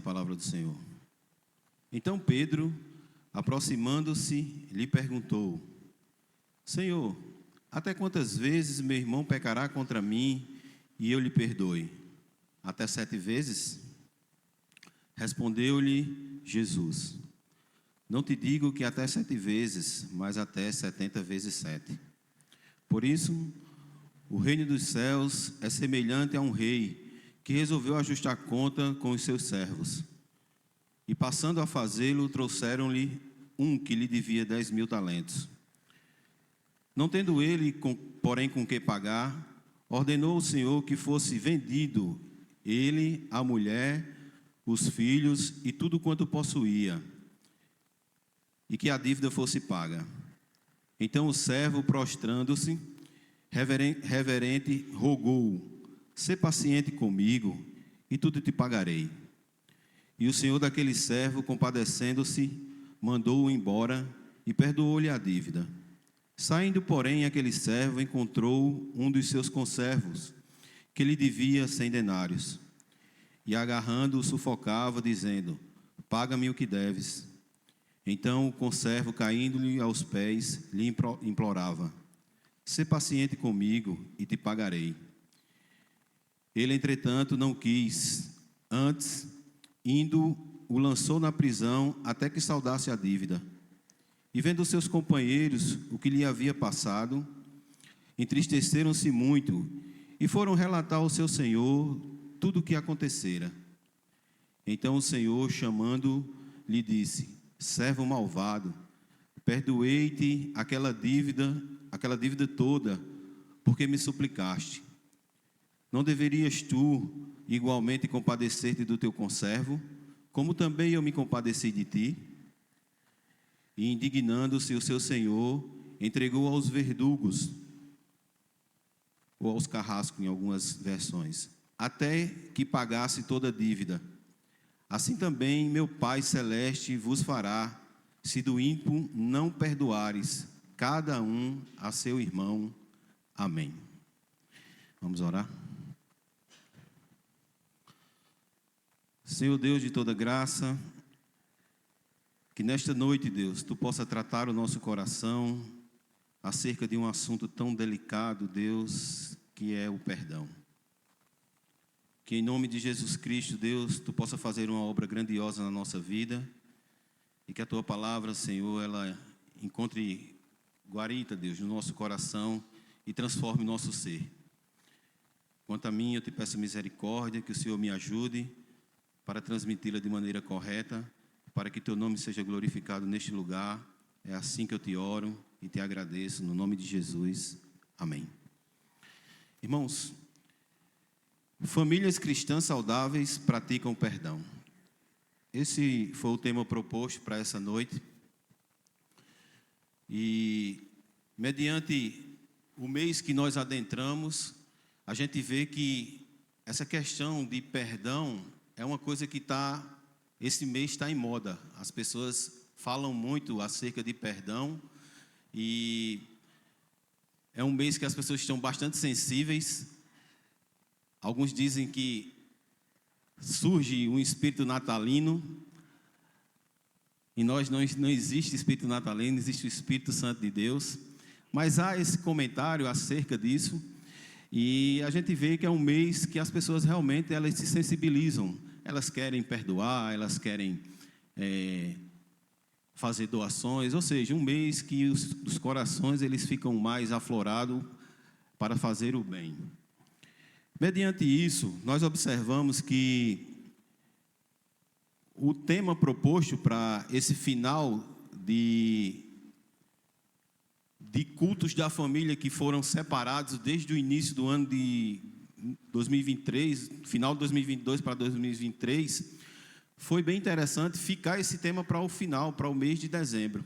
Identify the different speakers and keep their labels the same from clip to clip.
Speaker 1: palavra do Senhor. Então Pedro, aproximando-se, lhe perguntou: Senhor, até quantas vezes meu irmão pecará contra mim e eu lhe perdoe? Até 7 vezes? Respondeu-lhe Jesus: Não te digo que até 7 vezes, mas até 70 vezes 7. Por isso, o reino dos céus é semelhante a um rei que resolveu ajustar conta com os seus servos. E passando a fazê-lo, trouxeram-lhe um que lhe devia 10.000 talentos. Não tendo ele, porém, com que pagar, ordenou o Senhor que fosse vendido ele, a mulher, os filhos e tudo quanto possuía, e que a dívida fosse paga. Então o servo, prostrando-se, reverente, rogou: Sê paciente comigo, e tudo te pagarei. E o senhor daquele servo, compadecendo-se, mandou-o embora e perdoou-lhe a dívida. Saindo, porém, aquele servo encontrou um dos seus conservos, que lhe devia 100 denários. E agarrando-o, sufocava, dizendo: Paga-me o que deves. Então o conservo, caindo-lhe aos pés, lhe implorava: Sê paciente comigo e te pagarei. Ele, entretanto, não quis. Antes, indo, o lançou na prisão até que saldasse a dívida. E vendo seus companheiros o que lhe havia passado, entristeceram-se muito e foram relatar ao seu senhor tudo o que acontecera. Então o Senhor, chamando, lhe disse: Servo malvado, perdoei-te aquela dívida toda, porque me suplicaste. Não deverias tu igualmente compadecer-te do teu conservo, como também eu me compadeci de ti? E indignando-se o seu senhor, entregou aos verdugos, ou aos carrascos em algumas versões, até que pagasse toda a dívida. Assim também meu Pai Celeste vos fará, se do ímpio não perdoares, cada um a seu irmão. Amém. Vamos orar? Senhor Deus de toda graça, que nesta noite, Deus, Tu possa tratar o nosso coração acerca de um assunto tão delicado, Deus, que é o perdão. Que em nome de Jesus Cristo, Deus, Tu possa fazer uma obra grandiosa na nossa vida e que a Tua palavra, Senhor, ela encontre guarita, Deus, no nosso coração e transforme o nosso ser. Quanto a mim, eu Te peço misericórdia, que o Senhor me ajude para transmiti-la de maneira correta, para que Teu nome seja glorificado neste lugar. É assim que eu Te oro e Te agradeço, no nome de Jesus. Amém. Irmãos, famílias cristãs saudáveis praticam perdão. Esse foi o tema proposto para essa noite. E, mediante o mês que nós adentramos, a gente vê que essa questão de perdão é uma coisa que esse mês está em moda. As pessoas falam muito acerca de perdão e é um mês que as pessoas estão bastante sensíveis. Alguns dizem que surge um espírito natalino. E não existe espírito natalino, existe o Espírito Santo de Deus. Mas há esse comentário acerca disso. E a gente vê que é um mês que as pessoas realmente elas se sensibilizam. Elas querem perdoar, elas querem fazer doações. Ou seja, um mês que os corações eles ficam mais aflorados para fazer o bem. Mediante isso, nós observamos que o tema proposto para esse final de cultos da família que foram separados desde o início do ano de 2023, final de 2022 para 2023, foi bem interessante ficar esse tema para o final, para o mês de dezembro,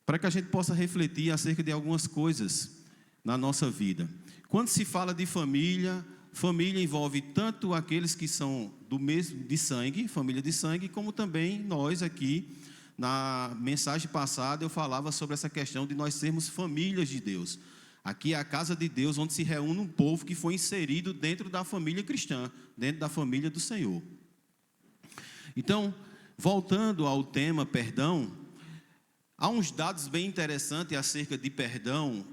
Speaker 1: para que a gente possa refletir acerca de algumas coisas na nossa vida. Quando se fala de família, família envolve tanto aqueles que são do mesmo de sangue, família de sangue, como também nós aqui. Na mensagem passada eu falava sobre essa questão de nós sermos famílias de Deus. Aqui é a casa de Deus, onde se reúne um povo que foi inserido dentro da família cristã, dentro da família do Senhor. Então, voltando ao tema perdão, há uns dados bem interessantes acerca de perdão.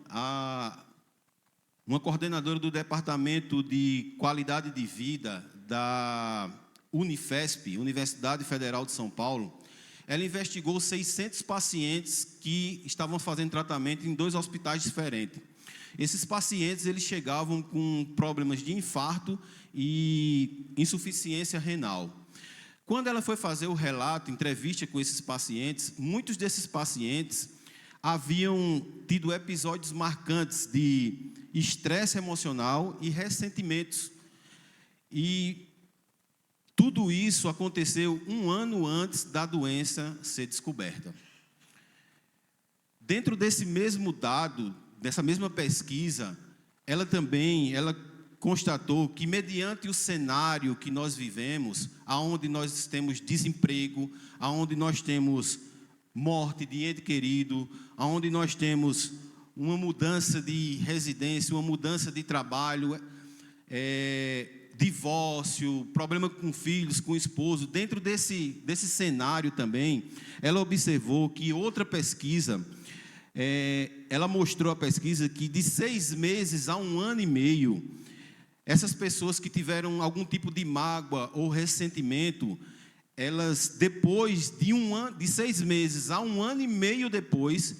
Speaker 1: Uma coordenadora do Departamento de Qualidade de Vida da Unifesp, Universidade Federal de São Paulo, ela investigou 600 pacientes que estavam fazendo tratamento em 2 hospitais diferentes. Esses pacientes, eles chegavam com problemas de infarto e insuficiência renal. Quando ela foi fazer o relato, entrevista com esses pacientes, muitos desses pacientes haviam tido episódios marcantes de estresse emocional e ressentimentos. E tudo isso aconteceu 1 ano antes da doença ser descoberta. Dentro desse mesmo dado, dessa mesma pesquisa, ela constatou que, mediante o cenário que nós vivemos, aonde nós temos desemprego, aonde nós temos morte de ente querido, aonde nós temos uma mudança de residência, uma mudança de trabalho, divórcio, problema com filhos, com esposo, dentro desse cenário também, ela observou que outra pesquisa, ela mostrou a pesquisa que de 6 meses a 1 ano e meio, essas pessoas que tiveram algum tipo de mágoa ou ressentimento, elas depois de 6 meses a 1 ano e meio depois,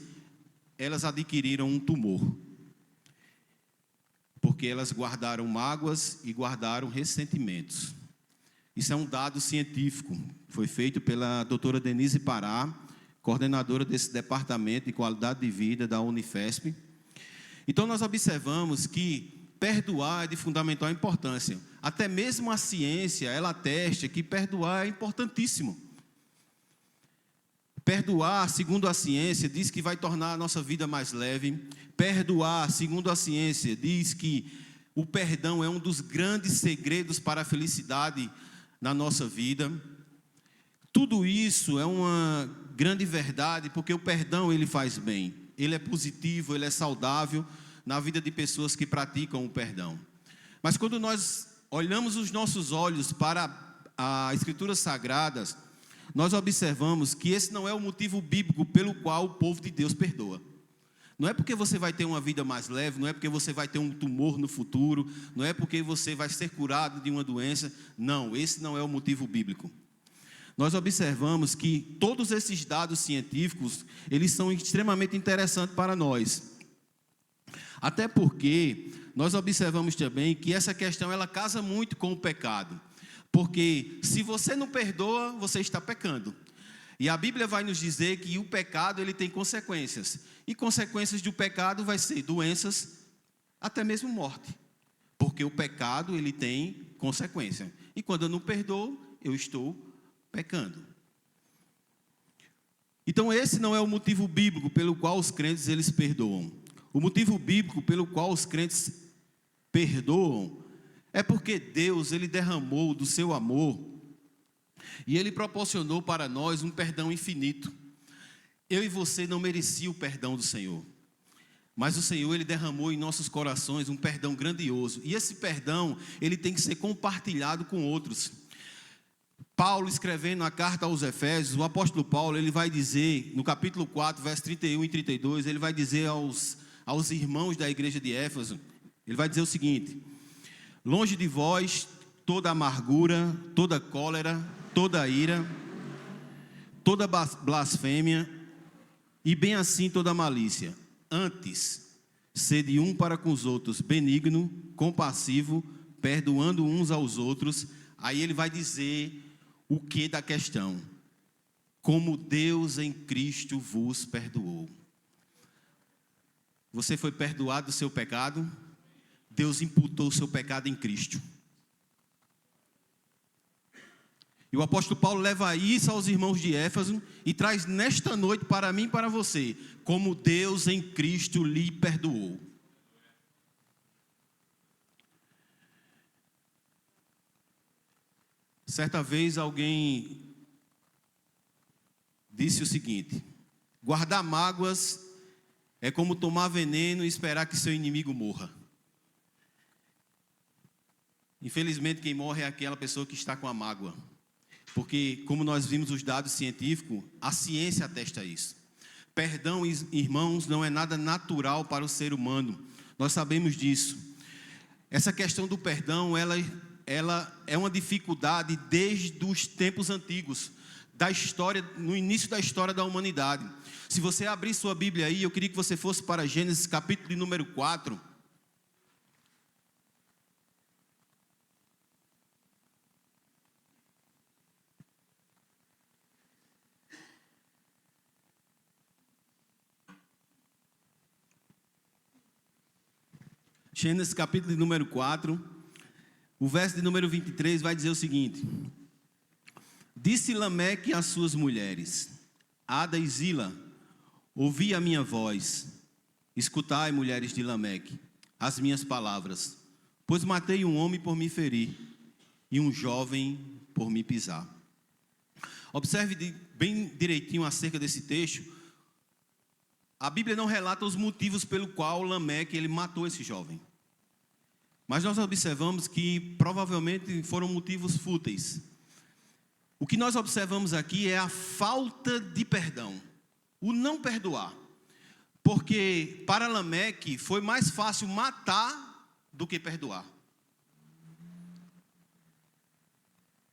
Speaker 1: elas adquiriram um tumor. Porque elas guardaram mágoas e guardaram ressentimentos. Isso é um dado científico, foi feito pela doutora Denise Pará, coordenadora desse Departamento de Qualidade de Vida da Unifesp. Então, nós observamos que perdoar é de fundamental importância. Até mesmo a ciência, ela atesta que perdoar é importantíssimo. Perdoar, segundo a ciência, diz que vai tornar a nossa vida mais leve. Perdoar, segundo a ciência, diz que o perdão é um dos grandes segredos para a felicidade na nossa vida. Tudo isso é uma grande verdade, porque o perdão, ele faz bem. Ele é positivo, ele é saudável na vida de pessoas que praticam o perdão. Mas quando nós olhamos os nossos olhos para as Escrituras Sagradas, nós observamos que esse não é o motivo bíblico pelo qual o povo de Deus perdoa. Não é porque você vai ter uma vida mais leve, não é porque você vai ter um tumor no futuro, não é porque você vai ser curado de uma doença. Não, esse não é o motivo bíblico. Nós observamos que todos esses dados científicos, eles são extremamente interessantes para nós. Até porque nós observamos também que essa questão, ela casa muito com o pecado. Porque se você não perdoa, você está pecando. E a Bíblia vai nos dizer que o pecado, ele tem consequências. E consequências do pecado vai ser doenças, até mesmo morte. Porque o pecado, ele tem consequência. E quando eu não perdoo, eu estou pecando. Então esse não é o motivo bíblico pelo qual os crentes, eles perdoam. O motivo bíblico pelo qual os crentes perdoam é porque Deus, ele derramou do seu amor e ele proporcionou para nós um perdão infinito. Eu e você não merecia o perdão do Senhor, mas o Senhor, ele derramou em nossos corações um perdão grandioso. E esse perdão, ele tem que ser compartilhado com outros. Paulo, escrevendo a carta aos Efésios, o apóstolo Paulo, ele vai dizer, no capítulo 4, versos 31 e 32, ele vai dizer aos irmãos da igreja de Éfeso, ele vai dizer o seguinte: longe de vós toda amargura, toda cólera, toda ira, toda blasfêmia, e bem assim toda malícia. Antes, sede um para com os outros benigno, compassivo, perdoando uns aos outros. Aí ele vai dizer o que da questão? Como Deus em Cristo vos perdoou. Você foi perdoado do seu pecado? Deus imputou o seu pecado em Cristo. E o apóstolo Paulo leva isso aos irmãos de Éfeso e traz nesta noite para mim e para você, como Deus em Cristo lhe perdoou. Certa vez alguém disse o seguinte: guardar mágoas é como tomar veneno e esperar que seu inimigo morra. Infelizmente, quem morre é aquela pessoa que está com a mágoa. Porque, como nós vimos os dados científicos, a ciência atesta isso. Perdão, irmãos, não é nada natural para o ser humano. Nós sabemos disso. Essa questão do perdão, ela é uma dificuldade desde os tempos antigos, da história, no início da história da humanidade. Se você abrir sua Bíblia aí, eu queria que você fosse para Gênesis capítulo de número 4. Gênesis capítulo de número 4, o verso de número 23 vai dizer o seguinte: Disse Lameque às suas mulheres, Ada e Zila, ouvi a minha voz, escutai, mulheres de Lameque, as minhas palavras, pois matei um homem por me ferir, e um jovem por me pisar. Observe bem direitinho acerca desse texto. A Bíblia não relata os motivos pelo qual Lameque ele matou esse jovem. Mas nós observamos que provavelmente foram motivos fúteis. O que nós observamos aqui é a falta de perdão, o não perdoar. Porque para Lameque foi mais fácil matar do que perdoar.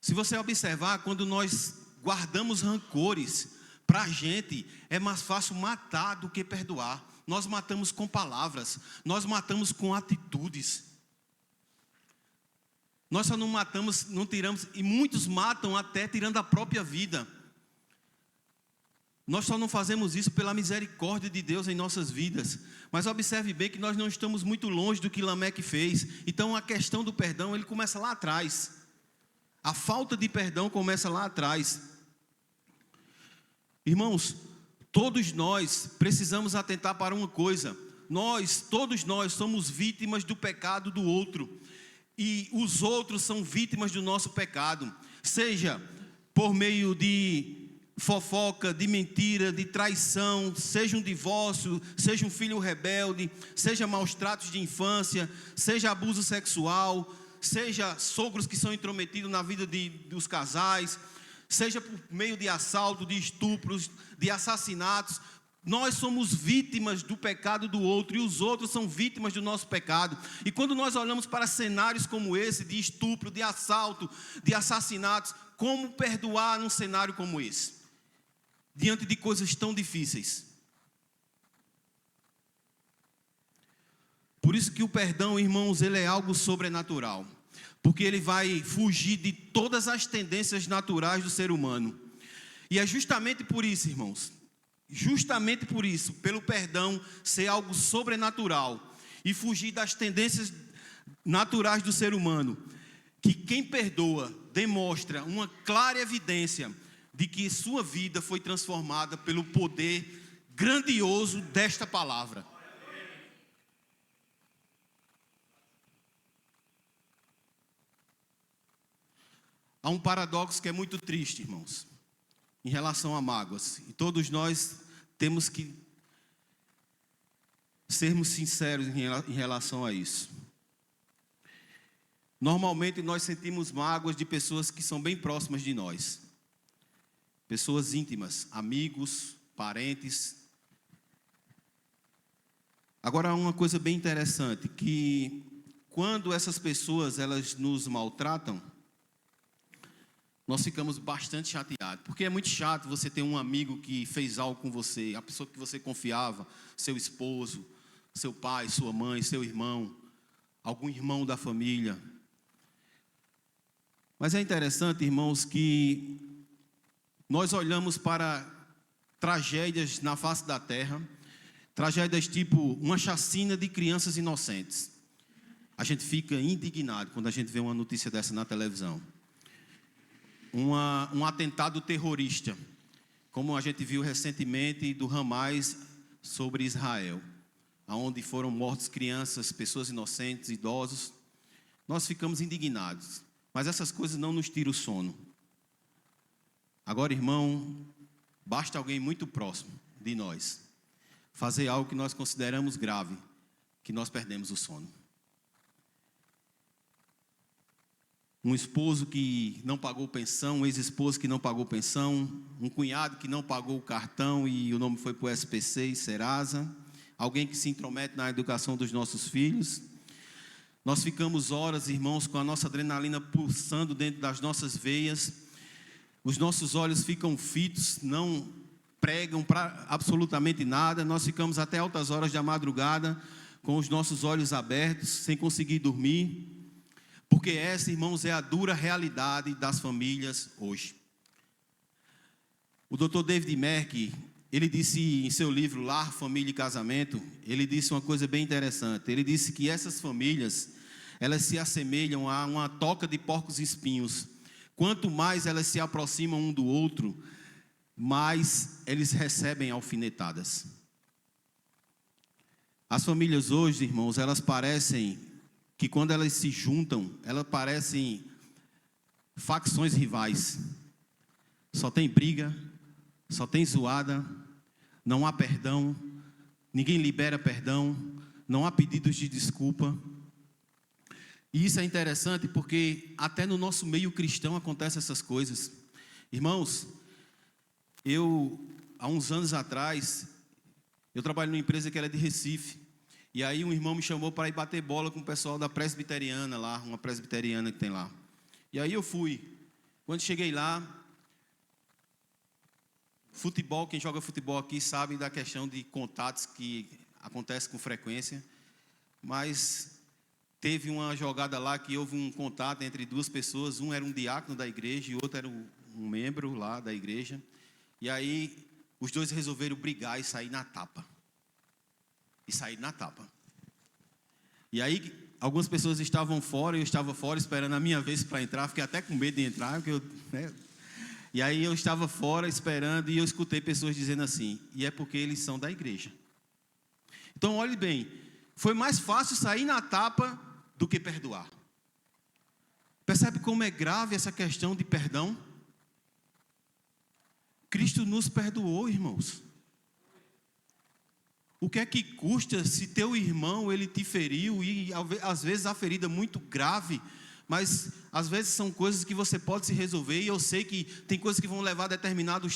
Speaker 1: Se você observar, quando nós guardamos rancores, para a gente é mais fácil matar do que perdoar. Nós matamos com palavras, nós matamos com atitudes. Nós só não matamos, não tiramos, e muitos matam até tirando a própria vida. Nós só não fazemos isso pela misericórdia de Deus em nossas vidas. Mas observe bem que nós não estamos muito longe do que Lameque fez. Então a questão do perdão, ele começa lá atrás. A falta de perdão começa lá atrás. Irmãos, todos nós precisamos atentar para uma coisa. Todos nós somos vítimas do pecado do outro. E os outros são vítimas do nosso pecado. Seja por meio de fofoca, de mentira, de traição, seja um divórcio, seja um filho rebelde, seja maus tratos de infância, seja abuso sexual, seja sogros que são intrometidos na vida dos casais, seja por meio de assalto, de estupros, de assassinatos. Nós somos vítimas do pecado do outro e os outros são vítimas do nosso pecado. E quando nós olhamos para cenários como esse, de estupro, de assalto, de assassinatos, como perdoar num cenário como esse? Diante de coisas tão difíceis. Por isso que o perdão, irmãos, ele é algo sobrenatural. Porque ele vai fugir de todas as tendências naturais do ser humano. E é justamente por isso, irmãos, pelo perdão ser algo sobrenatural e fugir das tendências naturais do ser humano, que quem perdoa demonstra uma clara evidência de que sua vida foi transformada pelo poder grandioso desta palavra. Há um paradoxo que é muito triste, irmãos, em relação a mágoas. E todos nós temos que sermos sinceros em relação a isso. Normalmente nós sentimos mágoas de pessoas que são bem próximas de nós. Pessoas íntimas, amigos, parentes. Agora, uma coisa bem interessante, que quando essas pessoas elas nos maltratam, nós ficamos bastante chateados, porque é muito chato você ter um amigo que fez algo com você, a pessoa que você confiava, seu esposo, seu pai, sua mãe, seu irmão, algum irmão da família. Mas é interessante, irmãos, que nós olhamos para tragédias na face da terra, tragédias tipo uma chacina de crianças inocentes. A gente fica indignado quando a gente vê uma notícia dessa na televisão. Um atentado terrorista, como a gente viu recentemente do Hamas sobre Israel, onde foram mortas crianças, pessoas inocentes, idosos. Nós ficamos indignados, mas essas coisas não nos tiram o sono. Agora, irmão, basta alguém muito próximo de nós fazer algo que nós consideramos grave, que nós perdemos o sono. um esposo que não pagou pensão, um ex-esposo que não pagou pensão, um cunhado que não pagou o cartão e o nome foi para o SPC e Serasa, alguém que se intromete na educação dos nossos filhos. Nós ficamos horas, irmãos, com a nossa adrenalina pulsando dentro das nossas veias, os nossos olhos ficam fitos, não pregam para absolutamente nada, nós ficamos até altas horas da madrugada com os nossos olhos abertos, sem conseguir dormir, porque essa, irmãos, é a dura realidade das famílias hoje. O Dr. David Merck, ele disse em seu livro Lar, Família e Casamento, ele disse uma coisa bem interessante. Ele disse que essas famílias, elas se assemelham a uma toca de porcos espinhos. Quanto mais elas se aproximam um do outro, mais eles recebem alfinetadas. As famílias hoje, irmãos, elas parecem que quando elas se juntam, elas parecem facções rivais. Só tem briga, só tem zoada, não há perdão, ninguém libera perdão, não há pedidos de desculpa. E isso é interessante porque até no nosso meio cristão acontecem essas coisas. Irmãos, há uns anos atrás, eu trabalho numa empresa que era de Recife. E aí um irmão me chamou para ir bater bola com o pessoal da presbiteriana lá, uma presbiteriana que tem lá. E aí eu fui. Quando cheguei lá, futebol, quem joga futebol aqui sabe da questão de contatos que acontece com frequência. Mas teve uma jogada lá que houve um contato entre duas pessoas. Um era um diácono da igreja e outro era um membro lá da igreja. E aí os dois resolveram brigar e sair na tapa. E aí, algumas pessoas estavam fora, eu estava fora, esperando a minha vez para entrar. Fiquei até com medo de entrar, E aí eu estava fora, esperando, e eu escutei pessoas dizendo assim, e é porque eles são da igreja. Então, olhe bem, foi mais fácil sair na tapa do que perdoar. Percebe como é grave essa questão de perdão? Cristo nos perdoou, irmãos. O que é que custa se teu irmão, ele te feriu, e às vezes a ferida é muito grave, mas às vezes são coisas que você pode se resolver, e eu sei que tem coisas que vão levar determinado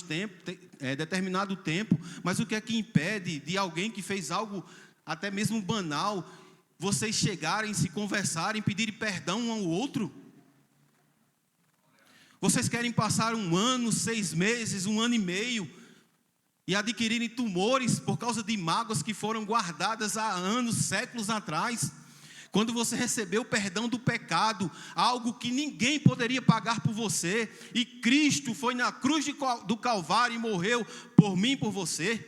Speaker 1: tempo, mas o que é que impede de alguém que fez algo até mesmo banal, vocês chegarem, se conversarem, pedirem perdão um ao outro? Vocês querem passar 1 ano, 6 meses, 1 ano e meio, e adquirirem tumores por causa de mágoas que foram guardadas há anos, séculos atrás. Quando você recebeu o perdão do pecado, algo que ninguém poderia pagar por você, e Cristo foi na cruz do Calvário e morreu por mim e por você.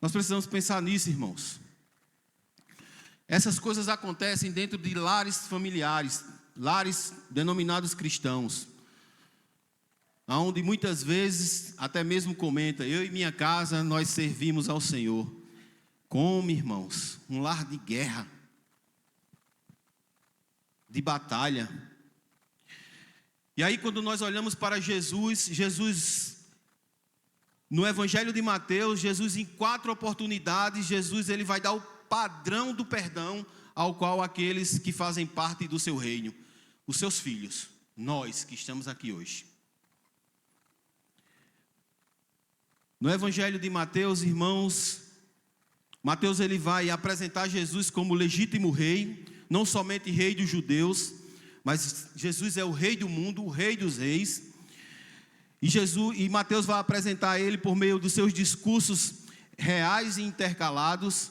Speaker 1: Nós precisamos pensar nisso, irmãos. Essas coisas acontecem dentro de lares familiares, lares denominados cristãos, onde muitas vezes, até mesmo comenta, eu e minha casa, nós servimos ao Senhor. Como, irmãos, um lar de guerra, de batalha. E aí quando nós olhamos para Jesus, no Evangelho de Mateus, Jesus em 4 oportunidades, Jesus ele vai dar o padrão do perdão ao qual aqueles que fazem parte do seu reino, os seus filhos, nós que estamos aqui hoje. No Evangelho de Mateus, irmãos, Mateus ele vai apresentar Jesus como legítimo rei, não somente rei dos judeus, mas Jesus é o rei do mundo, o rei dos reis. E Mateus vai apresentar ele por meio dos seus discursos reais e intercalados,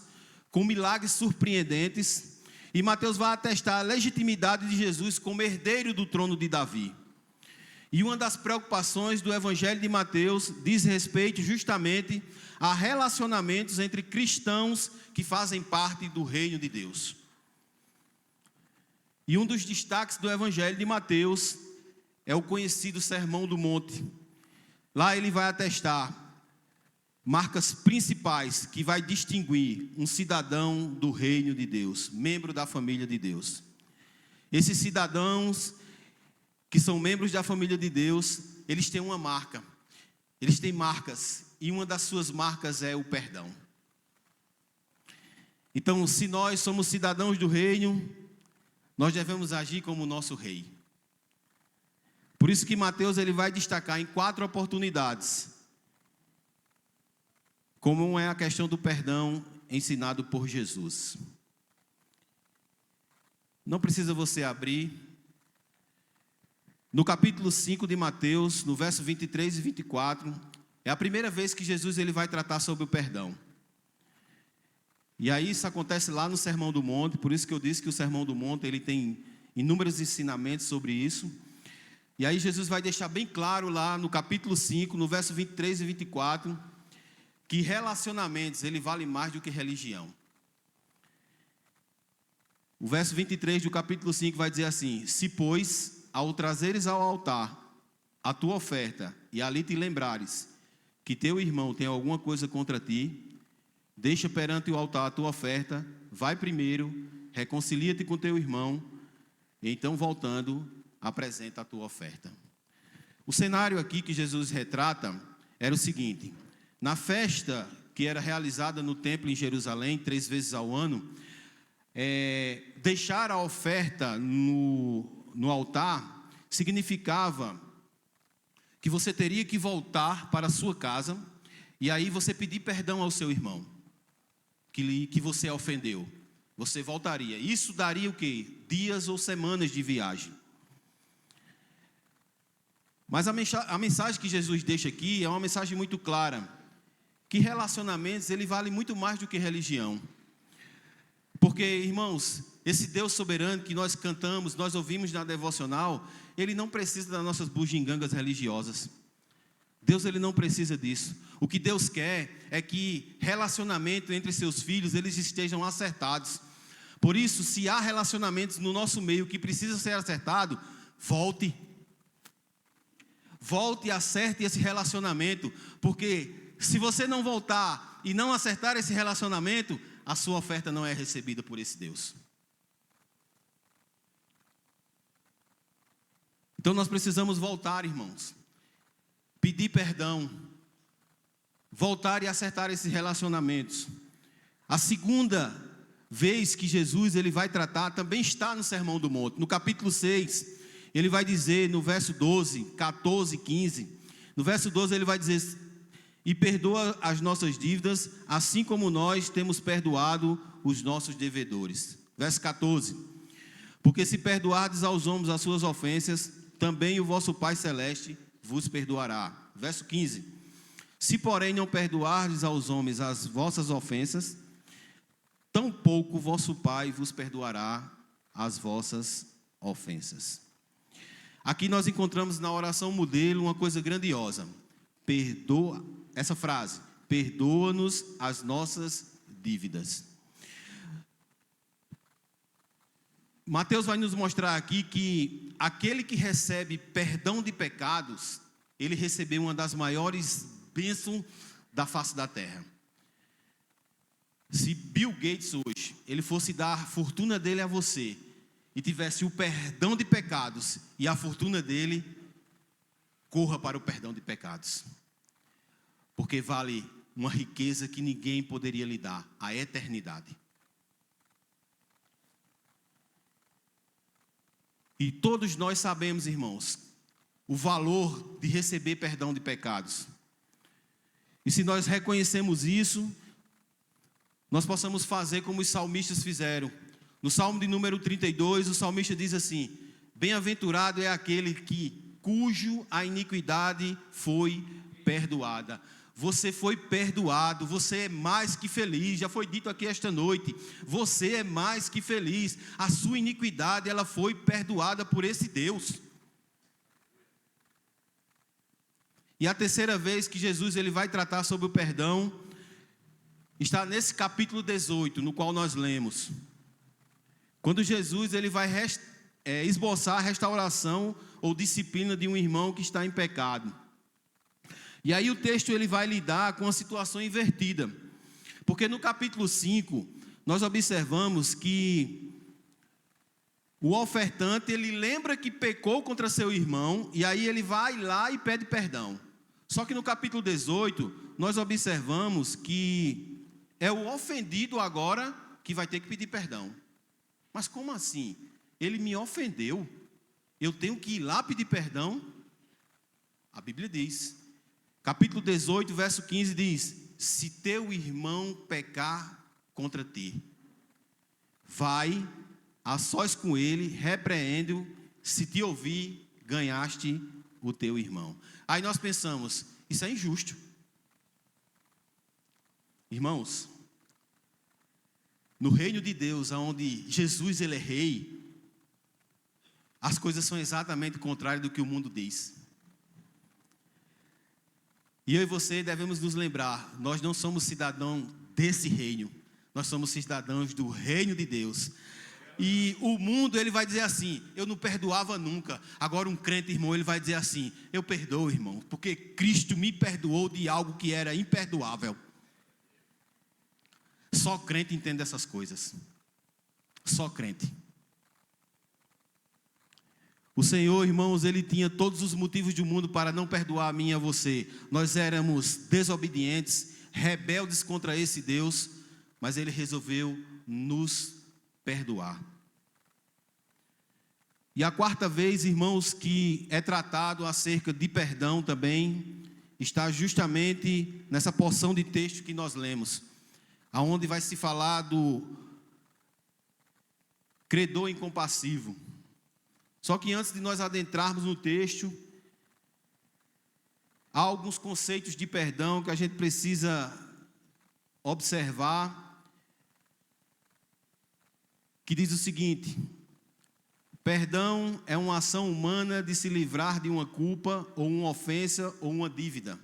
Speaker 1: com milagres surpreendentes. E Mateus vai atestar a legitimidade de Jesus como herdeiro do trono de Davi. E uma das preocupações do Evangelho de Mateus diz respeito justamente a relacionamentos entre cristãos que fazem parte do reino de Deus. E um dos destaques do Evangelho de Mateus é o conhecido Sermão do Monte. Lá ele vai atestar marcas principais que vai distinguir um cidadão do reino de Deus, membro da família de Deus. Esses cidadãos que são membros da família de Deus, eles têm uma marca, eles têm marcas, e uma das suas marcas é o perdão. Então, se nós somos cidadãos do reino, nós devemos agir como o nosso rei. Por isso que Mateus ele vai destacar em 4 oportunidades como é a questão do perdão ensinado por Jesus. Não precisa você abrir. No capítulo 5 de Mateus, no verso 23 e 24, é a primeira vez que Jesus ele vai tratar sobre o perdão. E aí isso acontece lá no Sermão do Monte, por isso que eu disse que o Sermão do Monte ele tem inúmeros ensinamentos sobre isso. E aí Jesus vai deixar bem claro lá no capítulo 5, no verso 23 e 24, que relacionamentos ele vale mais do que religião. O verso 23 do capítulo 5 vai dizer assim: se, pois, ao trazeres ao altar a tua oferta, e ali te lembrares que teu irmão tem alguma coisa contra ti, deixa perante o altar a tua oferta, vai primeiro, reconcilia-te com teu irmão, e então voltando, apresenta a tua oferta. O cenário aqui que Jesus retrata era o seguinte: na festa que era realizada no templo em Jerusalém, 3 vezes ao ano, deixar a oferta no altar significava que você teria que voltar para a sua casa e aí você pedir perdão ao seu irmão que você ofendeu. Você voltaria. Isso daria o quê? Dias ou semanas de viagem. Mas a mensagem que Jesus deixa aqui é uma mensagem muito clara, que relacionamentos ele vale muito mais do que religião. Porque, irmãos, esse Deus soberano que nós cantamos, nós ouvimos na devocional, ele não precisa das nossas bugigangas religiosas. Deus ele não precisa disso. O que Deus quer é que relacionamento entre seus filhos, eles estejam acertados. Por isso, se há relacionamentos no nosso meio que precisam ser acertados, volte e acerte esse relacionamento, porque se você não voltar e não acertar esse relacionamento, a sua oferta não é recebida por esse Deus. Então nós precisamos voltar, irmãos, pedir perdão, voltar e acertar esses relacionamentos. A segunda vez que Jesus ele vai tratar também está no Sermão do Monte. No capítulo 6, ele vai dizer no verso 12, 14, 15. No verso 12 ele vai dizer: e perdoa as nossas dívidas, assim como nós temos perdoado os nossos devedores. Verso 14: porque se perdoardes aos homens as suas ofensas, também o vosso Pai Celeste vos perdoará. Verso 15: se porém não perdoardes aos homens as vossas ofensas, tampouco vosso Pai vos perdoará as vossas ofensas. Aqui nós encontramos na oração modelo uma coisa grandiosa. Essa frase: perdoa-nos as nossas dívidas. Mateus vai nos mostrar aqui que aquele que recebe perdão de pecados, ele recebeu uma das maiores bênçãos da face da terra. Se Bill Gates hoje, ele fosse dar a fortuna dele a você, e tivesse o perdão de pecados, e a fortuna dele, corra para o perdão de pecados. Porque vale uma riqueza que ninguém poderia lhe dar, a eternidade. E todos nós sabemos, irmãos, o valor de receber perdão de pecados. E se nós reconhecemos isso, nós possamos fazer como os salmistas fizeram. No Salmo de número 32, o salmista diz assim: bem-aventurado é aquele cujo a iniquidade foi perdoada. Você foi perdoado, você é mais que feliz, já foi dito aqui esta noite, você é mais que feliz, a sua iniquidade ela foi perdoada por esse Deus. E a terceira vez que Jesus ele vai tratar sobre o perdão, está nesse capítulo 18, no qual nós lemos. Quando Jesus ele vai esboçar a restauração ou disciplina de um irmão que está em pecado. E aí o texto ele vai lidar com a situação invertida. Porque no capítulo 5, nós observamos que o ofertante, ele lembra que pecou contra seu irmão, e aí ele vai lá e pede perdão. Só que no capítulo 18, nós observamos que é o ofendido agora que vai ter que pedir perdão. Mas como assim? ele me ofendeu, eu tenho que ir lá pedir perdão? A Bíblia diz, capítulo 18, verso 15 diz: se teu irmão pecar contra ti, vai a sós com ele, repreende-o, se te ouvir, ganhaste o teu irmão. Aí nós pensamos, isso é injusto. Irmãos, no reino de Deus, onde Jesus ele é rei, as coisas são exatamente o contrário do que o mundo diz. E eu e você devemos nos lembrar, nós não somos cidadãos desse reino, nós somos cidadãos do reino de Deus. E o mundo, ele vai dizer assim: eu não perdoava nunca. Agora um crente, irmão, ele vai dizer assim: eu perdoo, irmão, porque Cristo me perdoou de algo que era imperdoável. Só crente entende essas coisas. Só crente. O Senhor, irmãos, ele tinha todos os motivos do mundo para não perdoar a mim e a você. Nós éramos desobedientes, rebeldes contra esse Deus, mas ele resolveu nos perdoar. E a quarta vez, irmãos, que é tratado acerca de perdão também, está justamente nessa porção de texto que nós lemos, aonde vai se falar do credor incompassivo. Só que antes de nós adentrarmos no texto, há alguns conceitos de perdão que a gente precisa observar, que diz o seguinte: perdão é uma ação humana de se livrar de uma culpa, ou uma ofensa, ou uma dívida.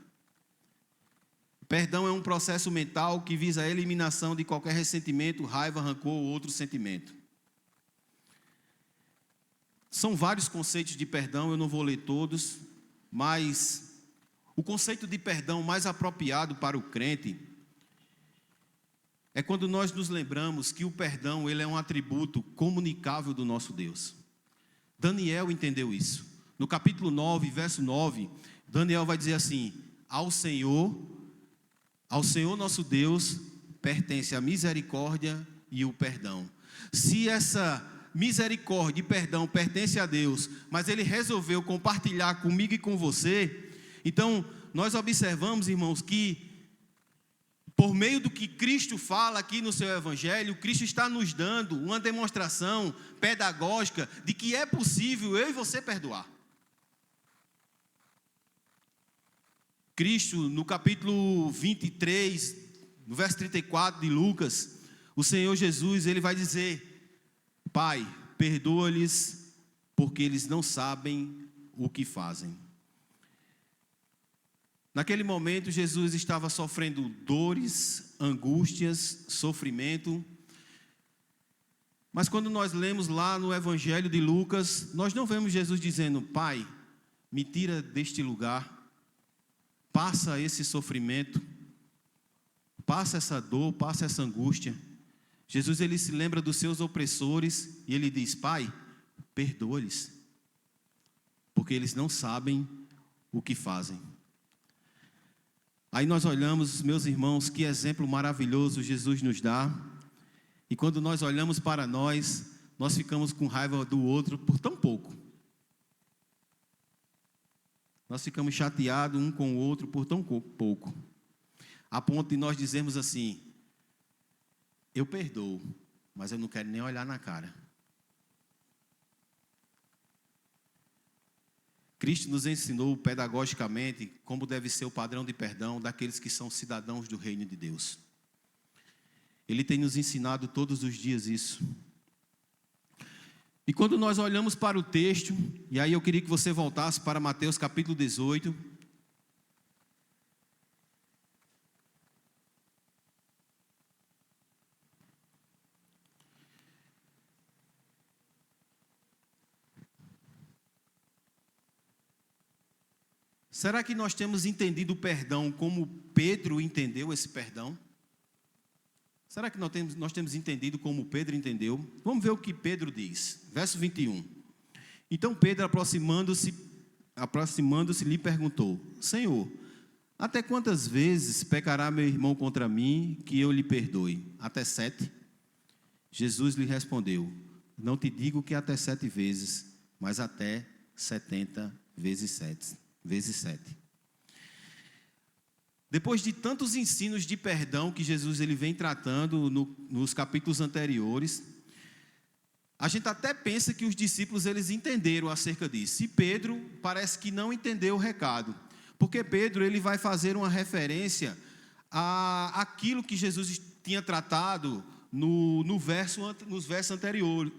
Speaker 1: Perdão é um processo mental que visa a eliminação de qualquer ressentimento, raiva, rancor ou outro sentimento. São vários conceitos de perdão, eu não vou ler todos, mas o conceito de perdão mais apropriado para o crente é quando nós nos lembramos que o perdão, ele é um atributo comunicável do nosso Deus. Daniel entendeu isso. No capítulo 9, verso 9, Daniel vai dizer assim: ao Senhor nosso Deus, pertence a misericórdia e o perdão. Se essa misericórdia e perdão pertence a Deus, mas ele resolveu compartilhar comigo e com você, então nós observamos, irmãos, que por meio do que Cristo fala aqui no seu evangelho, Cristo está nos dando uma demonstração pedagógica de que é possível eu e você perdoar. Cristo, no capítulo 23, no verso 34 de Lucas, o Senhor Jesus, ele vai dizer: Pai, perdoa-lhes, porque eles não sabem o que fazem. Naquele momento, Jesus estava sofrendo dores, angústias, sofrimento. Mas quando nós lemos lá no Evangelho de Lucas, nós não vemos Jesus dizendo: Pai, me tira deste lugar, passa esse sofrimento, passa essa dor, passa essa angústia. Jesus, ele se lembra dos seus opressores e ele diz: Pai, perdoa-lhes, porque eles não sabem o que fazem. Aí nós olhamos, meus irmãos, que exemplo maravilhoso Jesus nos dá. E quando nós olhamos para nós ficamos com raiva do outro por tão pouco. Nós ficamos chateados um com o outro por tão pouco. A ponto de nós dizermos assim: eu perdoo, mas eu não quero nem olhar na cara. Cristo nos ensinou pedagogicamente como deve ser o padrão de perdão daqueles que são cidadãos do reino de Deus. Ele tem nos ensinado todos os dias isso. E quando nós olhamos para o texto, e aí eu queria que você voltasse para Mateus capítulo 18. Será que nós temos entendido o perdão como Pedro entendeu esse perdão? Será que nós temos entendido como Pedro entendeu? Vamos ver o que Pedro diz. Verso 21. Então Pedro, aproximando-se, lhe perguntou: Senhor, até quantas vezes pecará meu irmão contra mim, que eu lhe perdoe? Até 7? Jesus lhe respondeu: não te digo que até 7 vezes, mas até 70 vezes 7. Depois de tantos ensinos de perdão que Jesus ele vem tratando nos capítulos anteriores, a gente até pensa que os discípulos eles entenderam acerca disso. E Pedro parece que não entendeu o recado, porque Pedro ele vai fazer uma referência àquilo que Jesus tinha tratado nos versos anterior.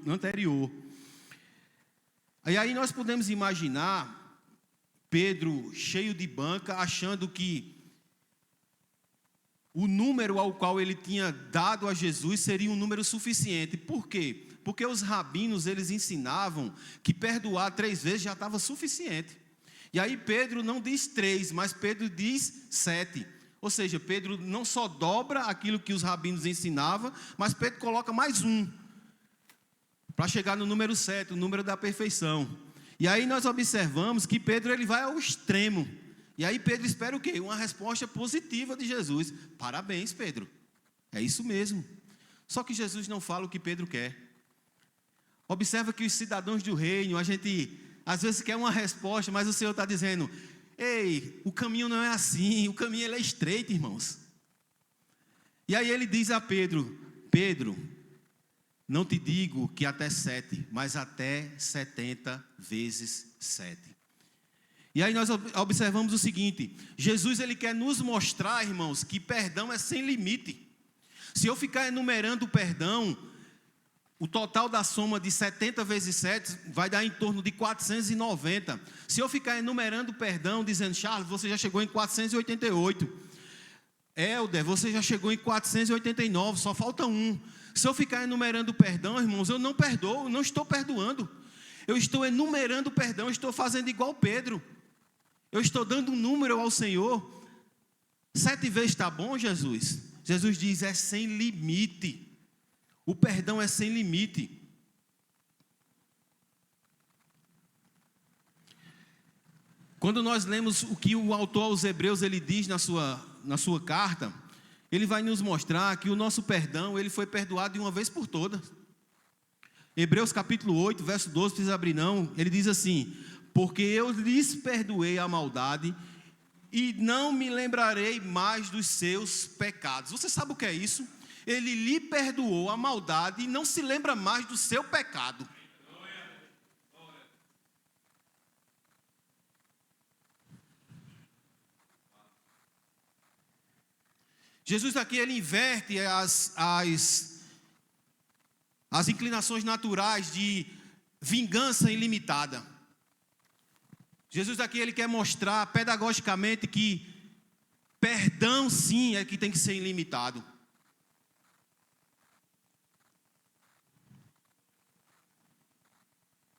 Speaker 1: E aí nós podemos imaginar Pedro cheio de banca, achando que o número ao qual ele tinha dado a Jesus seria um número suficiente. Por quê? Porque os rabinos, eles ensinavam que perdoar 3 vezes já estava suficiente. E aí Pedro não diz 3, mas Pedro diz 7. Ou seja, Pedro não só dobra aquilo que os rabinos ensinavam, mas Pedro coloca mais um, para chegar no número 7, o número da perfeição. E aí nós observamos que Pedro ele vai ao extremo. E aí Pedro espera o quê? Uma resposta positiva de Jesus. Parabéns, Pedro. É isso mesmo. Só que Jesus não fala o que Pedro quer. Observa que os cidadãos do reino, a gente às vezes quer uma resposta, mas o Senhor está dizendo: ei, o caminho não é assim, o caminho ele é estreito, irmãos. E aí ele diz a Pedro: Pedro, não te digo que até 7, mas até 70 vezes 7. E aí nós observamos o seguinte: Jesus ele quer nos mostrar, irmãos, que perdão é sem limite. Se eu ficar enumerando o perdão, o total da soma de 70 vezes 7 vai dar em torno de 490. Se eu ficar enumerando o perdão, dizendo: Charles, você já chegou em 488. Helder, você já chegou em 489, só falta um. Se eu ficar enumerando o perdão, irmãos, eu não perdoo, não estou perdoando. Eu estou enumerando o perdão, estou fazendo igual Pedro. Eu estou dando um número ao Senhor. 7 vezes está bom, Jesus? Jesus diz: é sem limite. O perdão é sem limite. Quando nós lemos o que o autor aos Hebreus ele diz na sua carta, ele vai nos mostrar que o nosso perdão ele foi perdoado de uma vez por todas. Hebreus capítulo 8, verso 12, precisa abrir não, ele diz assim: porque eu lhes perdoei a maldade e não me lembrarei mais dos seus pecados. Você sabe o que é isso? Ele lhe perdoou a maldade e não se lembra mais do seu pecado. Jesus aqui ele inverte as inclinações naturais de vingança ilimitada. Jesus aqui ele quer mostrar pedagogicamente que perdão sim é que tem que ser ilimitado.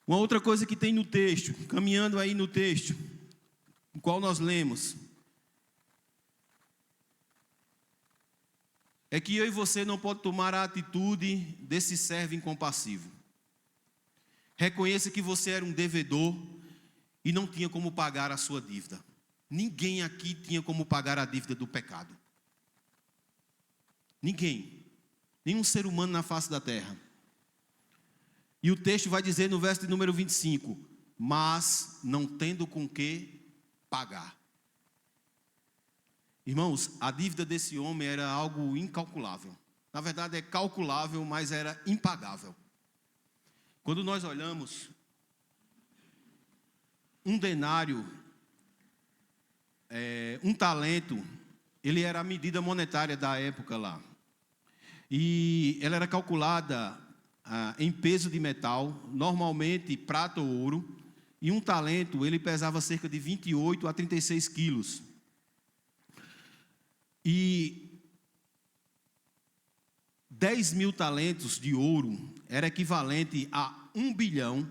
Speaker 1: Uma outra coisa que tem no texto, caminhando aí no texto, o qual nós lemos, é que eu e você não pode tomar a atitude desse servo incompassivo. Reconheça que você era um devedor e não tinha como pagar a sua dívida. Ninguém aqui tinha como pagar a dívida do pecado. Ninguém. Nenhum ser humano na face da terra. E o texto vai dizer no verso de número 25: mas não tendo com que pagar. Irmãos, a dívida desse homem era algo incalculável. Na verdade é calculável, mas era impagável. Quando nós olhamos, um denário, um talento, ele era a medida monetária da época lá. E ela era calculada em peso de metal, normalmente prata ou ouro, e um talento ele pesava cerca de 28 a 36 quilos. E 10 mil talentos de ouro era equivalente a 1 bilhão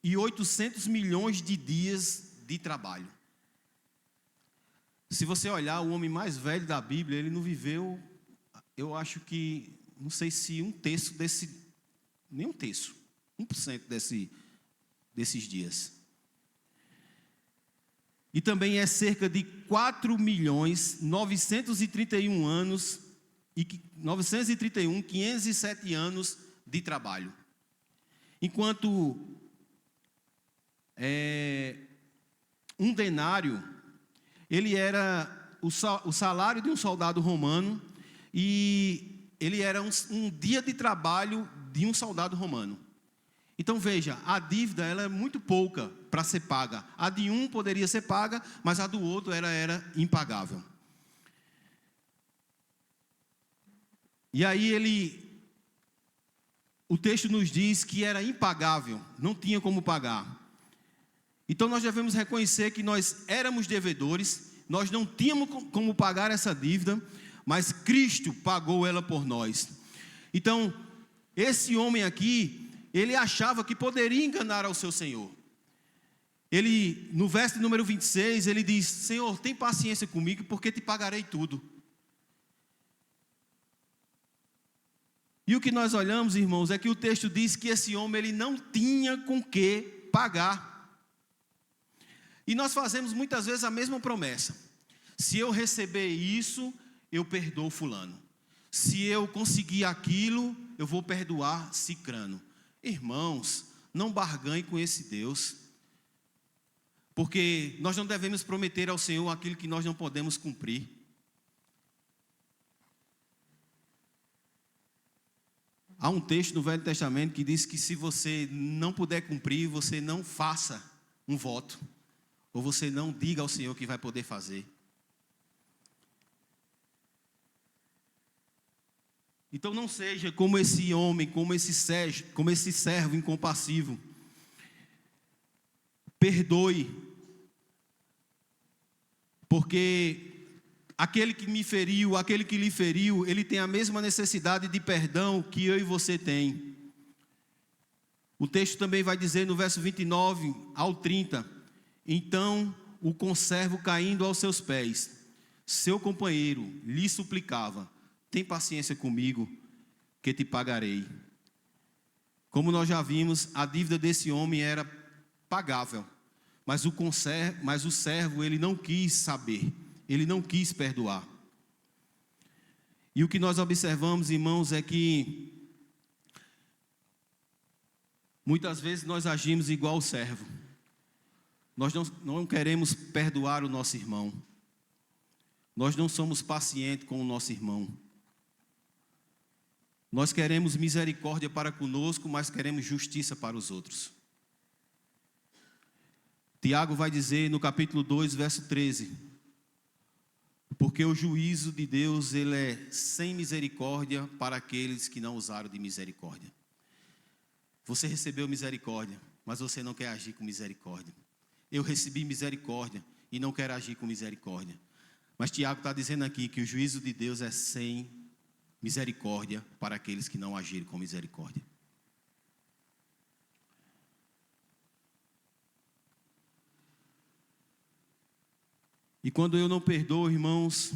Speaker 1: e 800 milhões de dias de trabalho. Se você olhar, o homem mais velho da Bíblia, ele não viveu, eu acho que, não sei se um terço desse, nem um terço, 1% desses dias. E também é cerca de 4.931 anos, e 507 anos de trabalho. Enquanto um denário, ele era o salário de um soldado romano, e ele era um dia de trabalho de um soldado romano. Então veja, a dívida ela é muito pouca para ser paga. A de um poderia ser paga, mas a do outro era impagável. E aí o texto nos diz que era impagável, não tinha como pagar. Então nós devemos reconhecer que nós éramos devedores, nós não tínhamos como pagar essa dívida, mas Cristo pagou ela por nós. Então, esse homem aqui, ele achava que poderia enganar ao seu Senhor. Ele, no verso número 26, ele diz: Senhor, tem paciência comigo, porque te pagarei tudo. E o que nós olhamos, irmãos, é que o texto diz que esse homem ele não tinha com que pagar. E nós fazemos muitas vezes a mesma promessa: se eu receber isso, eu perdoo fulano. Se eu conseguir aquilo, eu vou perdoar cicrano. Irmãos, não barganhe com esse Deus, porque nós não devemos prometer ao Senhor aquilo que nós não podemos cumprir. Há um texto no Velho Testamento que diz que se você não puder cumprir, você não faça um voto, ou você não diga ao Senhor que vai poder fazer. Então não seja como esse homem, como esse servo incompassivo. Perdoe, porque aquele que me feriu, aquele que lhe feriu, ele tem a mesma necessidade de perdão que eu e você tem. O texto também vai dizer no verso 29 ao 30, então o conservo caindo aos seus pés, seu companheiro lhe suplicava: tem paciência comigo, que te pagarei. Como nós já vimos, a dívida desse homem era pagável, mas o servo ele não quis saber, ele não quis perdoar. E o que nós observamos, irmãos, é que muitas vezes nós agimos igual o servo. Nós não queremos perdoar o nosso irmão. Nós não somos pacientes com o nosso irmão. Nós queremos misericórdia para conosco, mas queremos justiça para os outros. Tiago vai dizer no capítulo 2, verso 13: porque o juízo de Deus ele é sem misericórdia para aqueles que não usaram de misericórdia. Você recebeu misericórdia, mas você não quer agir com misericórdia. Eu recebi misericórdia e não quero agir com misericórdia. Mas Tiago está dizendo aqui que o juízo de Deus é sem misericórdia para aqueles que não agirem com misericórdia. E quando eu não perdoo, irmãos,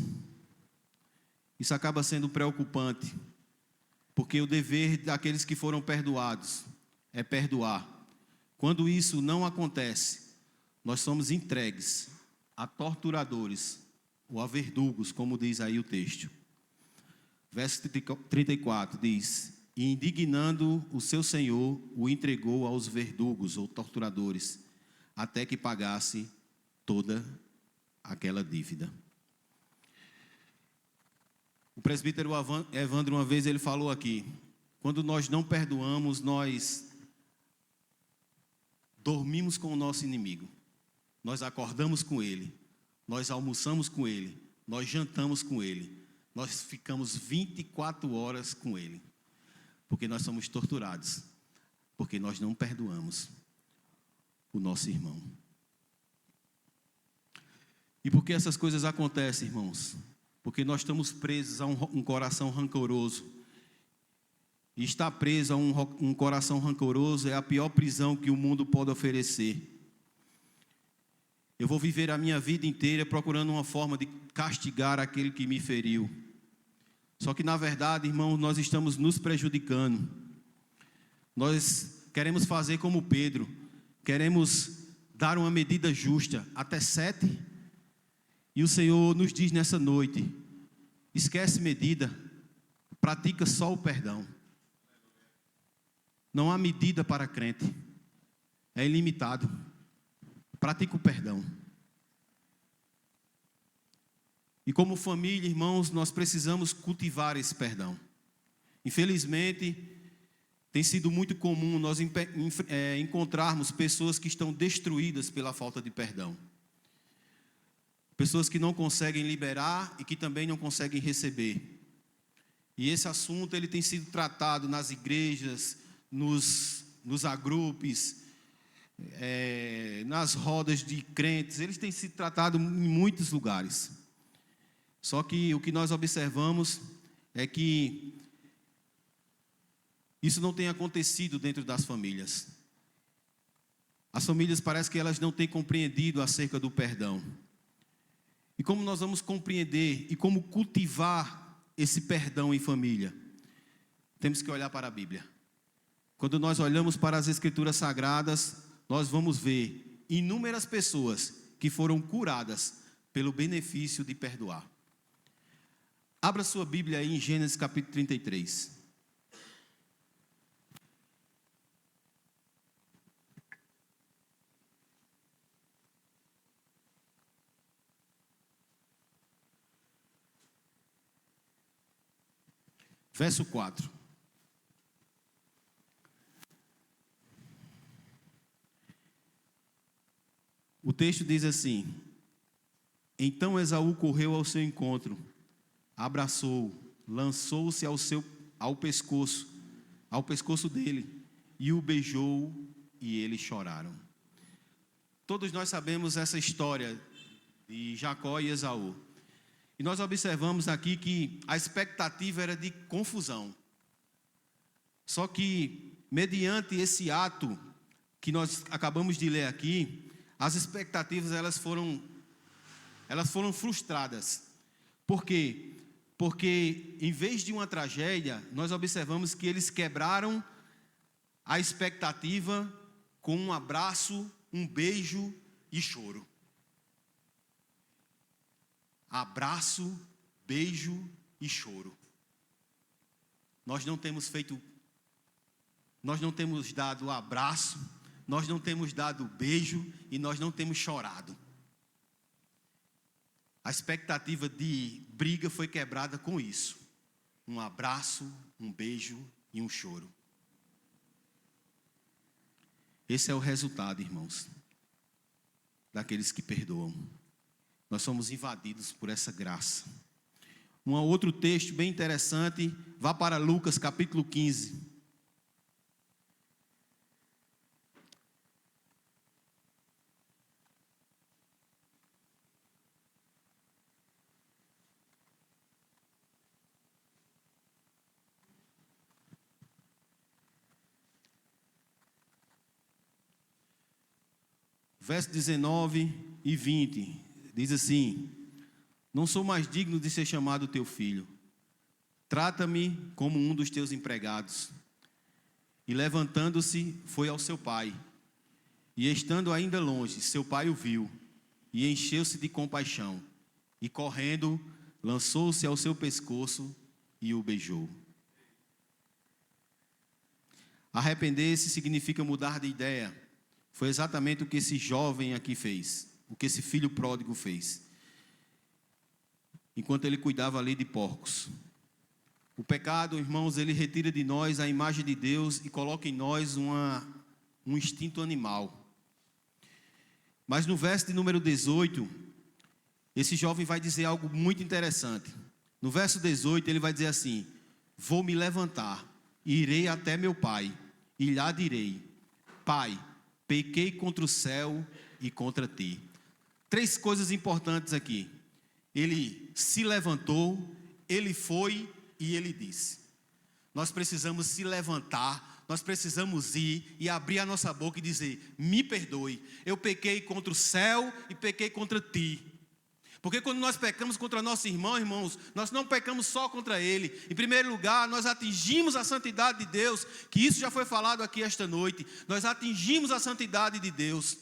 Speaker 1: isso acaba sendo preocupante, porque o dever daqueles que foram perdoados é perdoar. Quando isso não acontece, nós somos entregues a torturadores ou a verdugos, como diz aí o texto. Verso 34 diz: e indignando o seu senhor, o entregou aos verdugos ou torturadores, até que pagasse toda aquela dívida. O presbítero Evandro, uma vez ele falou aqui: quando nós não perdoamos, nós dormimos com o nosso inimigo, nós acordamos com ele, nós almoçamos com ele, nós jantamos com ele, nós ficamos 24 horas com ele, porque nós somos torturados, porque nós não perdoamos o nosso irmão. E por que essas coisas acontecem, irmãos? Porque nós estamos presos a um coração rancoroso. E estar preso a um coração rancoroso é a pior prisão que o mundo pode oferecer. Eu vou viver a minha vida inteira procurando uma forma de castigar aquele que me feriu. Só que, na verdade, irmãos, nós estamos nos prejudicando. Nós queremos fazer como Pedro. Queremos dar uma medida justa, até 7. E o Senhor nos diz nessa noite: esquece medida, pratica só o perdão. Não há medida para crente. É ilimitado. Pratica o perdão. E como família, irmãos, nós precisamos cultivar esse perdão. Infelizmente, tem sido muito comum nós encontrarmos pessoas que estão destruídas pela falta de perdão. Pessoas que não conseguem liberar e que também não conseguem receber. E esse assunto ele tem sido tratado nas igrejas, nos agrupes, nas rodas de crentes. Eles têm sido tratados em muitos lugares. Só que o que nós observamos é que isso não tem acontecido dentro das famílias. As famílias parece que elas não têm compreendido acerca do perdão. E como nós vamos compreender e como cultivar esse perdão em família? Temos que olhar para a Bíblia. Quando nós olhamos para as Escrituras Sagradas, nós vamos ver inúmeras pessoas que foram curadas pelo benefício de perdoar. Abra sua Bíblia aí em Gênesis capítulo 33. Verso 4. O texto diz assim: Então Esaú correu ao seu encontro, abraçou, lançou-se ao pescoço dele, e o beijou, e eles choraram. Todos nós sabemos essa história de Jacó e Esaú. E nós observamos aqui que a expectativa era de confusão. Só que, mediante esse ato que nós acabamos de ler aqui, as expectativas elas foram frustradas. Por quê? Porque, em vez de uma tragédia, nós observamos que eles quebraram a expectativa com um abraço, um beijo e choro. Abraço, beijo e choro. Nós não temos dado abraço, nós não temos dado beijo e nós não temos chorado. A expectativa de briga foi quebrada com isso. Um abraço, um beijo e um choro. Esse é o resultado, irmãos, daqueles que perdoam. Nós somos invadidos por essa graça. Um outro texto bem interessante, vá para Lucas capítulo 15. Verso 19 e 20. Diz assim: Não sou mais digno de ser chamado teu filho. Trata-me como um dos teus empregados. E levantando-se, foi ao seu pai. E estando ainda longe, seu pai o viu, e encheu-se de compaixão. E correndo, lançou-se ao seu pescoço e o beijou. Arrepender-se significa mudar de ideia. Foi exatamente o que esse jovem aqui fez. O que esse filho pródigo fez, enquanto ele cuidava ali de porcos. O pecado, irmãos, ele retira de nós a imagem de Deus e coloca em nós um instinto animal. Mas no verso de número 18, esse jovem vai dizer algo muito interessante. No verso 18 ele vai dizer assim: Vou me levantar, e irei até meu pai, e lhe direi: Pai, pequei contra o céu e contra ti. 3 coisas importantes aqui. Ele se levantou, ele foi e ele disse. Nós precisamos se levantar, nós precisamos ir e abrir a nossa boca e dizer: me perdoe, eu pequei contra o céu e pequei contra ti. Porque quando nós pecamos contra nosso irmão, irmãos, nós não pecamos só contra ele. Em primeiro lugar, nós atingimos a santidade de Deus, que isso já foi falado aqui esta noite. Nós atingimos a santidade de Deus.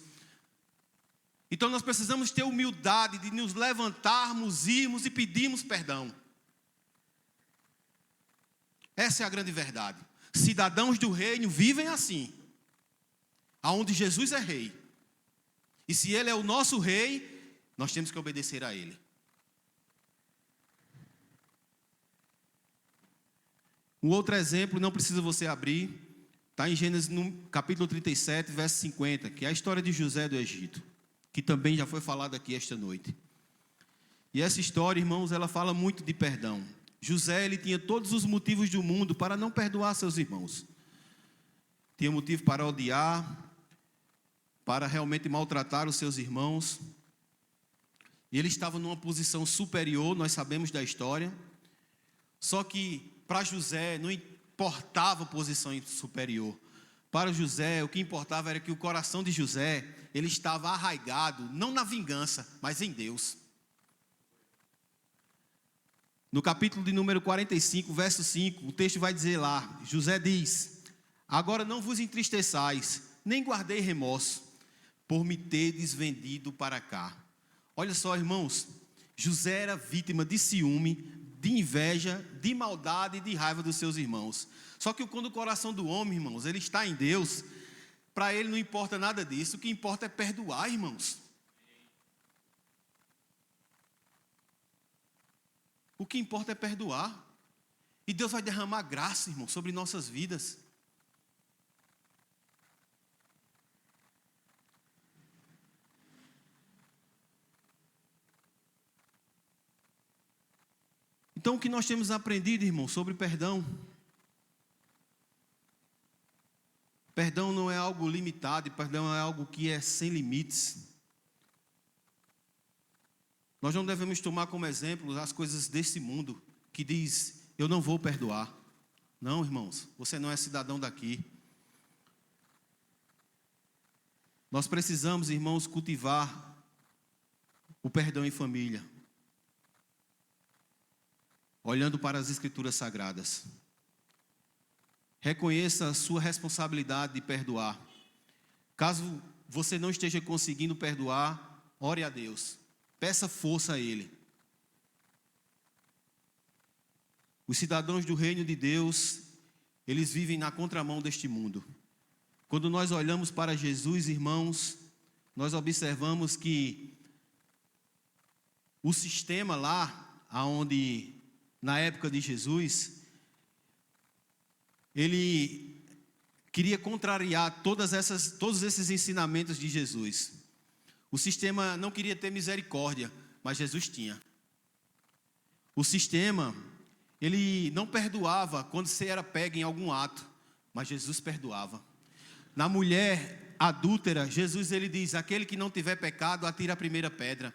Speaker 1: Então nós precisamos ter humildade de nos levantarmos, irmos e pedirmos perdão. Essa é a grande verdade. Cidadãos do reino vivem assim, aonde Jesus é rei. E se ele é o nosso rei, nós temos que obedecer a ele. Um outro exemplo, não precisa você abrir, está em Gênesis no capítulo 37, verso 50, que é a história de José do Egito, que também já foi falado aqui esta noite. E essa história, irmãos, ela fala muito de perdão. José, ele tinha todos os motivos do mundo para não perdoar seus irmãos. Tinha motivo para odiar, para realmente maltratar os seus irmãos. E ele estava numa posição superior, nós sabemos da história. Só que para José não importava a posição superior. Para José, o que importava era que o coração de José, ele estava arraigado, não na vingança, mas em Deus. No capítulo de número 45, verso 5, o texto vai dizer lá, José diz: agora não vos entristeçais, nem guardei remorso, por me terdes vendido para cá. Olha só, irmãos, José era vítima de ciúme, de inveja, de maldade e de raiva dos seus irmãos. Só que quando o coração do homem, irmãos, ele está em Deus, para ele não importa nada disso, o que importa é perdoar, irmãos. O que importa é perdoar. E Deus vai derramar graça, irmão, sobre nossas vidas. Então, o que nós temos aprendido, irmão, sobre perdão? Perdão não é algo limitado, perdão é algo que é sem limites. Nós não devemos tomar como exemplo as coisas desse mundo, que diz, eu não vou perdoar. Não, irmãos, você não é cidadão daqui. Nós precisamos, irmãos, cultivar o perdão em família, olhando para as Escrituras Sagradas. Reconheça a sua responsabilidade de perdoar. Caso você não esteja conseguindo perdoar, ore a Deus. Peça força a Ele. Os cidadãos do reino de Deus, eles vivem na contramão deste mundo. Quando nós olhamos para Jesus, irmãos, nós observamos que o sistema lá, onde, na época de Jesus, ele queria contrariar todos esses ensinamentos de Jesus. O sistema não queria ter misericórdia, mas Jesus tinha. O sistema, ele não perdoava quando você era pego em algum ato, mas Jesus perdoava. Na mulher adúltera, Jesus ele diz, aquele que não tiver pecado, atira a primeira pedra.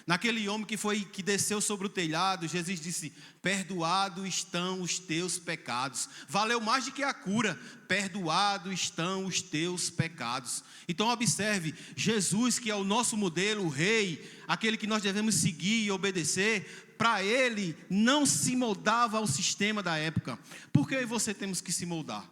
Speaker 1: Naquele homem que desceu sobre o telhado, Jesus disse, perdoados estão os teus pecados. Valeu mais do que a cura, perdoados estão os teus pecados. Então observe, Jesus que é o nosso modelo, o rei, aquele que nós devemos seguir e obedecer, para ele não se moldava ao sistema da época. Por que eu e você temos que se moldar?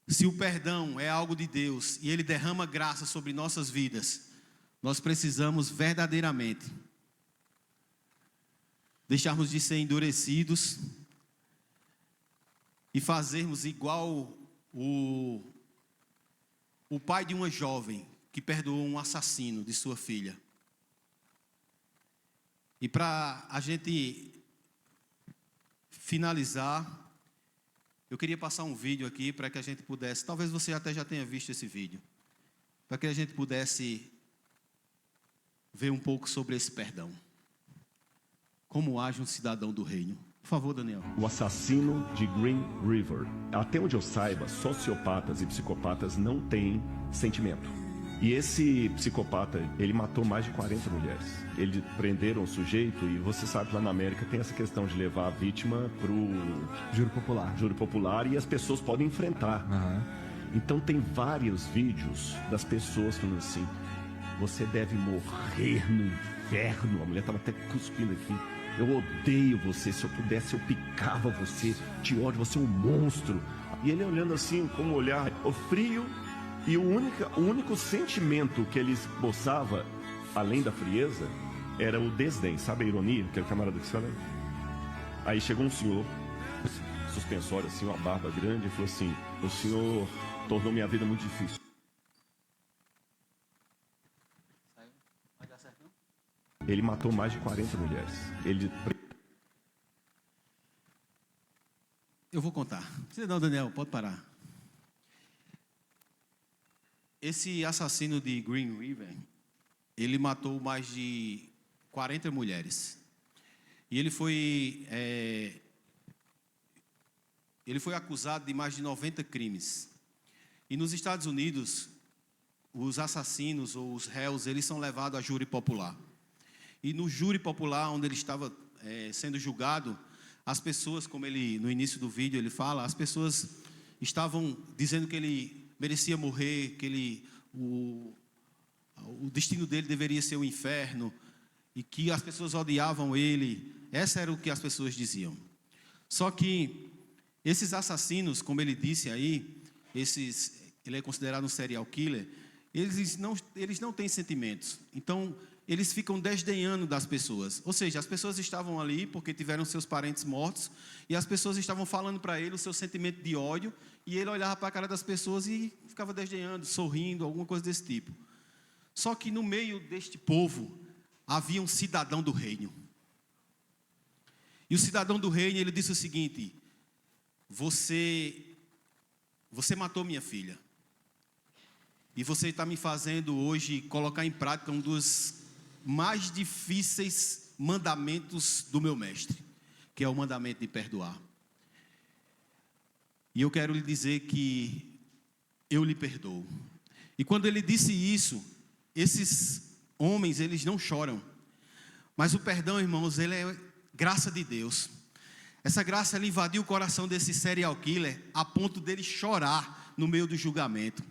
Speaker 1: Se o perdão é algo de Deus e Ele derrama graça sobre nossas vidas, nós precisamos verdadeiramente deixarmos de ser endurecidos e fazermos igual o pai de uma jovem que perdoou um assassino de sua filha. E para a gente finalizar, eu queria passar um vídeo aqui para que a gente pudesse, talvez você até já tenha visto esse vídeo, para que a gente pudesse ver um pouco sobre esse perdão. Como age um cidadão do reino. Por favor, Daniel.
Speaker 2: O assassino de Green River. Até onde eu saiba, sociopatas e psicopatas não têm sentimento. E esse psicopata, ele matou mais de 40 mulheres. Eles prenderam o sujeito e você sabe que lá na América tem essa questão de levar a vítima pro júri popular e as pessoas podem enfrentar. Então tem vários vídeos das pessoas falando assim, você deve morrer no inferno. A mulher estava até cuspindo aqui. Eu odeio você, se eu pudesse eu picava você, te ódio, você é um monstro. E ele olhando assim com um olhar frio. E o único sentimento que ele esboçava, além da frieza, era o desdém, sabe a ironia? Aquele camarada que fala. Aí chegou um senhor, suspensório assim, uma barba grande, e falou assim: o senhor tornou minha vida muito difícil.
Speaker 1: Vai dar certo, não?
Speaker 2: Ele matou mais de 40 mulheres.
Speaker 1: Eu vou contar. Se não, Daniel, pode parar. Esse assassino de Green River, ele matou mais de 40 mulheres. E ele foi acusado de mais de 90 crimes. E nos Estados Unidos, os assassinos ou os réus, eles são levados a júri popular. E no júri popular, onde ele estava sendo julgado, as pessoas, como ele, no início do vídeo ele fala, as pessoas estavam dizendo que ele merecia morrer, que o destino dele deveria ser o inferno, e que as pessoas odiavam ele. Essa era o que as pessoas diziam. Só que esses assassinos, como ele disse aí, ele é considerado um serial killer, eles não têm sentimentos. Então, eles ficam desdenhando das pessoas. Ou seja, as pessoas estavam ali porque tiveram seus parentes mortos, e as pessoas estavam falando para ele o seu sentimento de ódio, e ele olhava para a cara das pessoas e ficava desdenhando, sorrindo, alguma coisa desse tipo. Só que no meio deste povo havia um cidadão do reino. E o cidadão do reino, ele disse o seguinte: você matou minha filha. E você está me fazendo hoje colocar em prática um dos mais difíceis mandamentos do meu mestre, que é o mandamento de perdoar. E eu quero lhe dizer que eu lhe perdoo. E quando ele disse isso, esses homens, eles não choram. Mas o perdão, irmãos, ele é graça de Deus. Essa graça, ela invadiu o coração desse serial killer a ponto dele chorar no meio do julgamento.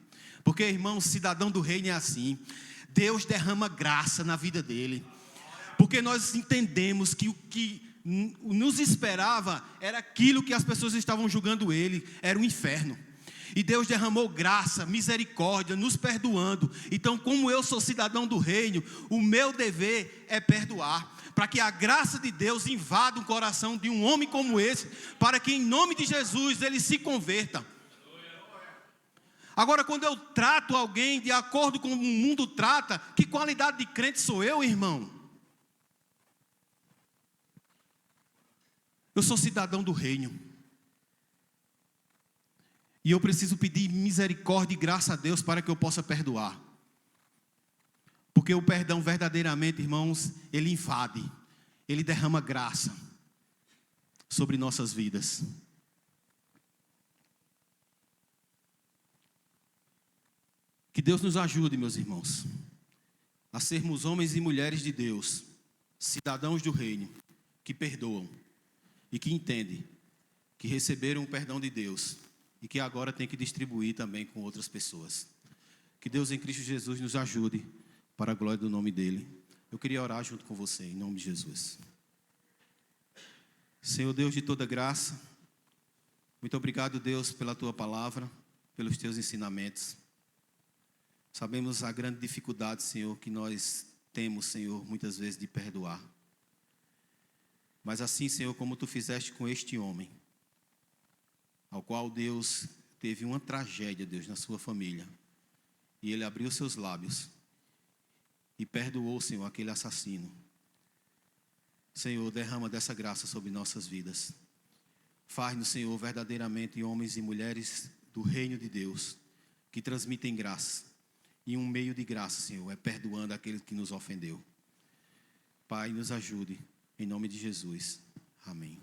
Speaker 1: Porque, irmão, cidadão do reino é assim. Deus derrama graça na vida dele. Porque nós entendemos que o que nos esperava era aquilo que as pessoas estavam julgando ele, era o inferno. E Deus derramou graça, misericórdia, nos perdoando. Então, como eu sou cidadão do reino, o meu dever é perdoar, para que a graça de Deus invada o coração de um homem como esse, para que em nome de Jesus ele se converta. Agora, quando eu trato alguém de acordo com o mundo trata, que qualidade de crente sou eu, irmão? Eu sou cidadão do reino. E eu preciso pedir misericórdia e graça a Deus para que eu possa perdoar. Porque o perdão verdadeiramente, irmãos, ele invade, ele derrama graça sobre nossas vidas. Que Deus nos ajude, meus irmãos, a sermos homens e mulheres de Deus, cidadãos do reino, que perdoam e que entendem que receberam o perdão de Deus e que agora tem que distribuir também com outras pessoas. Que Deus em Cristo Jesus nos ajude para a glória do nome dele. Eu queria orar junto com você, em nome de Jesus. Senhor Deus de toda graça, muito obrigado, Deus, pela tua palavra, pelos teus ensinamentos. Sabemos a grande dificuldade, Senhor, que nós temos, Senhor, muitas vezes de perdoar. Mas assim, Senhor, como tu fizeste com este homem, ao qual Deus teve uma tragédia, Deus, na sua família, e ele abriu seus lábios e perdoou, Senhor, aquele assassino. Senhor, derrama dessa graça sobre nossas vidas. Faz-nos, Senhor, verdadeiramente homens e mulheres do reino de Deus, que transmitem graça. E um meio de graça, Senhor, é perdoando aquele que nos ofendeu. Pai, nos ajude, em nome de Jesus. Amém.